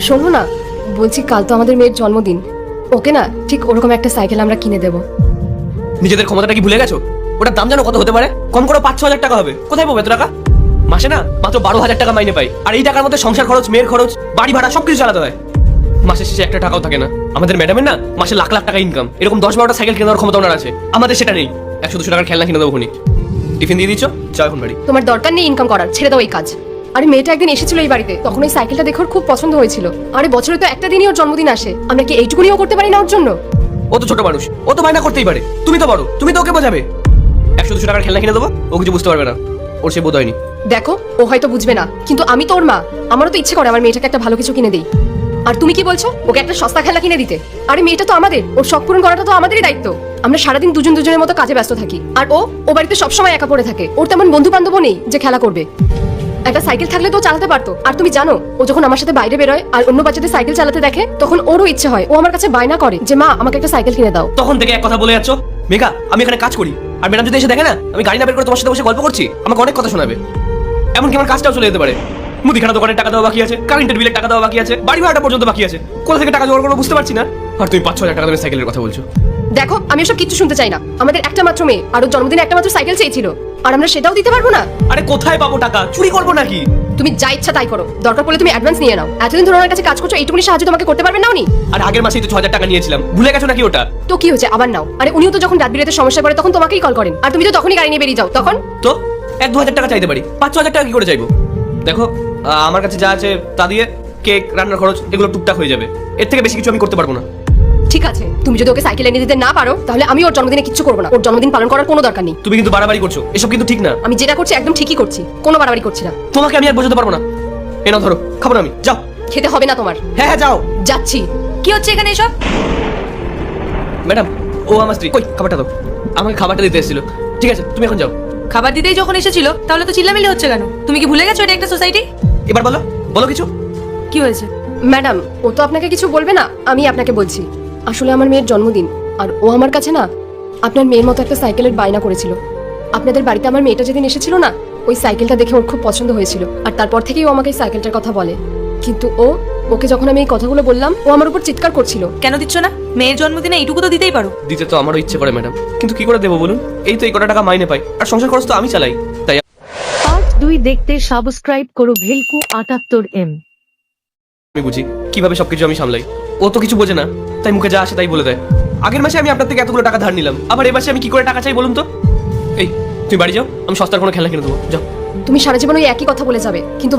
শোনো না, বলছি কাল তো আমাদের মেয়ের জন্মদিন, ওকে না ঠিক ওরকম একটা সাইকেল আমরা কিনে দেবো। নিজেদের ক্ষমতাটা কি ভুলে গেছো? ওটার দাম জানো কত হতে পারে? কম করে 5-6 হাজার টাকা হবে। কোথায় পাবো এত টাকা? মাসে না মাত্র 12,000 টাকা মাইনে পাই, আর এই টাকার মধ্যে সংসার খরচ, মেয়ের খরচ, বাড়ি ভাড়া সবকিছু চালাতে হয়। মাসের শেষে একটা টাকাও থাকে না। আমাদের ম্যাডামের না মাসে লাখ লাখ টাকা ইনকাম, এরকম 10-12টা সাইকেল কেনার ক্ষমতা ওনার আছে। আমাদের সেটা নেই। 100-200 টাকার খেলনা কিনে দেবো খুনি। টিফিন দিয়ে দিচ্ছ, যাও এখন বাড়ি। তোমার দরকার নেই ইনকাম করার, ছেড়ে দাও এই কাজ। আরে মেয়েটা একদিন এসেছিল এই বাড়িতে, তখন ওই সাইকেলটা দেখে ওর খুব পছন্দ হয়েছিল। আরে বছরে তো একটা দিনই ওর জন্মদিন আসে, আমরা কি এইটুকুনিও করতে পারি না ওর জন্য? ও তো ছোট মানুষ, ও তো বায়না করতেই পারে। তুমি তো বড়, তুমি তো ওকে বোঝাবে। 100-200 টাকার খেলনা কিনে দেবো, ও কিছু বুঝতে পারবে না। ওর সে বোধ হয়নি। দেখো, ও হয়তো বুঝবে না, কিন্তু আমি তো ওর মা, আমারও তো ইচ্ছে করে আমার মেয়েটাকে একটা ভালো কিছু কিনে দিই। আর তুমি কি বলছো ওকে একটা সস্তা খেলনা কিনে দিতে? আরে মেয়েটা তো আমাদের, ওর শখ পূরণ করাটা তো আমাদেরই দায়িত্ব। আমরা সারাদিন দুজনের মতো কাজে ব্যস্ত থাকি, আর ও বাড়িতে সবসময় একা পড়ে থাকে। ওর তেমন বন্ধু বান্ধবও নেই যে খেলা করবে। একটা সাইকেল থাকলে তো চালাতে পারতো। আর তুমি জানো, ও যখন আমার সাথে বাইরে বেরোয় আর অন্য বাচ্চাদের সাইকেল চালাতে দেখে, তখন ওরও ইচ্ছে হয়, ও আমার কাছে বায়না করে যে মা আমাকে একটা সাইকেল কিনে দাও। তখন থেকে এক কথা বলে যাচ্ছ। মেঘা, আমি এখানে কাজ করি, আর ম্যাডাম যদি এসে দেখে না আমি গাড়ি না বের করে তোমার সাথে বসে গল্প করছি, আমাকে অনেক কথা শোনাবে। এমনকি আমার কাজটাও চলে যেতে পারে। মুদিখানা দোকানের টাকা দেওয়া বাকি আছে, কারেন্টের বিলের টাকা দেওয়া বাকি আছে, বাড়ি ভাড়াটা পর্যন্ত বাকি আছে। কোথা থেকে টাকা জোগাড় করবো বুঝতে পারছি না। আর তুমি 5-6 হাজার টাকা দামের সাইকেলের কথা বলছো। দেখো, আমি এসব কিচ্ছু শুনতে চাই না। আমাদের একটা মাত্র মেয়ে, আর ওর জন্মদিনে একটা মাত্র সাইকেল চেয়েছিল, আর আমরা সেটাও দিতে পারবো না। আরে কোথায় পাবো টাকা? চুরি করবো নাকি? তুমি যা ইচ্ছা তাই করো, দরকার পড়লে তুমি অ্যাডভান্স নিয়ে নাও। এতদিন ধরে ওনার কাছে কাজ করছো, এইটুকুনি সাহায্য তোমাকে করতে পারবেন না উনি? আর আগের মাসেই তো 6,000 টাকা নিয়েছিলাম, ভুলে গেছো নাকি ওটা? তো কি হয়েছে, আবার নাও। আরে উনিও তো যখন রাত বিরাতে সমস্যা পড়ে তখন তোমাকেই কল করেন, আর তুমি তো তখনই গাড়ি নিয়ে বেরিয়ে যাও। তখন তো 1-2 হাজার টাকা চাইতে পারি, 5-6 হাজার টাকা কি করে চাইবো? দেখো, আমার কাছে যা আছে তা দিয়ে কেক, রান্নার খরচ এগুলো টুকটাক হয়ে যাবে। এর থেকে বেশি কিছু আমি করতে পারবো না। ঠিক আছে, তুমি যদি ওকে সাইকেল এনে দিতে না পারো, তাহলে আমি ওর জন্মদিনে কিচ্ছু করবো না। ওর জন্মদিন পালন করার কোনো দরকার নেই। তুমি কিন্তু বাড়াবাড়ি করছো, এসব কিন্তু ঠিক না। আমি যেটা করছি একদম ঠিকই করছি, কোনো বাড়াবাড়ি করছি না। তোমাকে আমি আর বোঝাতে পারবো না। এ নাও ধরো, খাবো না আমি, যাও। খেতে হবে না তোমার। হ্যাঁ হ্যাঁ যাও। যাচ্ছি। কি হচ্ছে এখানে এসব? ম্যাডাম, ও আমার স্ত্রী। কই খাবারটা দাও। আমাকে খাবারটা দিতে এসেছিল। ঠিক আছে, তুমি এখন যাও। খাবার দিতেই যখন এসেছিল, তাহলে তো চিল্লামিল্লি হচ্ছে কেন? তুমি কি ভুলে গেছো এটা একটা সোসাইটি? এবার বলো, বলো কিছু। কি হয়েছে? ম্যাডাম, ও তো আপনাকে কিছু বলবে না, আমি আপনাকে বলছি। আসলে আমার মেয়ের জন্মদিন, আর ও আমার কাছে না আপনার মেয়ের মতো একটা সাইকেলের বায়না করেছিল। আপনাদের বাড়িতে আমার মেয়েটা যেদিন এসেছিল না, ওই সাইকেলটা দেখে ওর খুব পছন্দ হয়েছিল, আর তারপর থেকেই ও আমাকে এই সাইকেলটার কথা বলে। কিন্তু ওকে যখন আমি এই কথাগুলো বললাম, ও আমার উপর চিৎকার করছিল। কেন দিচ্ছ না? মেয়ের জন্মদিনে এইটুকু তো দিতেই পারো। দিতে তো আমারও ইচ্ছে করে ম্যাডাম, কিন্তু কি করে দেবো বলুন? এই তো এই কটা টাকা মাইনে পাই, আর সংসার খরচ তো আমি চালাই। তাই পার্ট 2 দেখতে সাবস্ক্রাইব করো ভেলকু 78M। আমি বুঝি কিভাবে সবকিছু আমি সামলাই। ও তো কিছু বোঝে না, তাই মুখে যা আসে তাই বলে দেয়। আগের মাসে আমি আপনার থেকে এতগুলো টাকা ধার নিলাম, আবার এ মাসে আমি কি করে টাকা চাই বলুন তো? এই তুমি বাড়ি যাও, আমি সস্তার কোনো খেলনা কিনে দেবো, যাও। তুমি সারা জীবন ওই একই কথা বলে যাবে, কিন্তু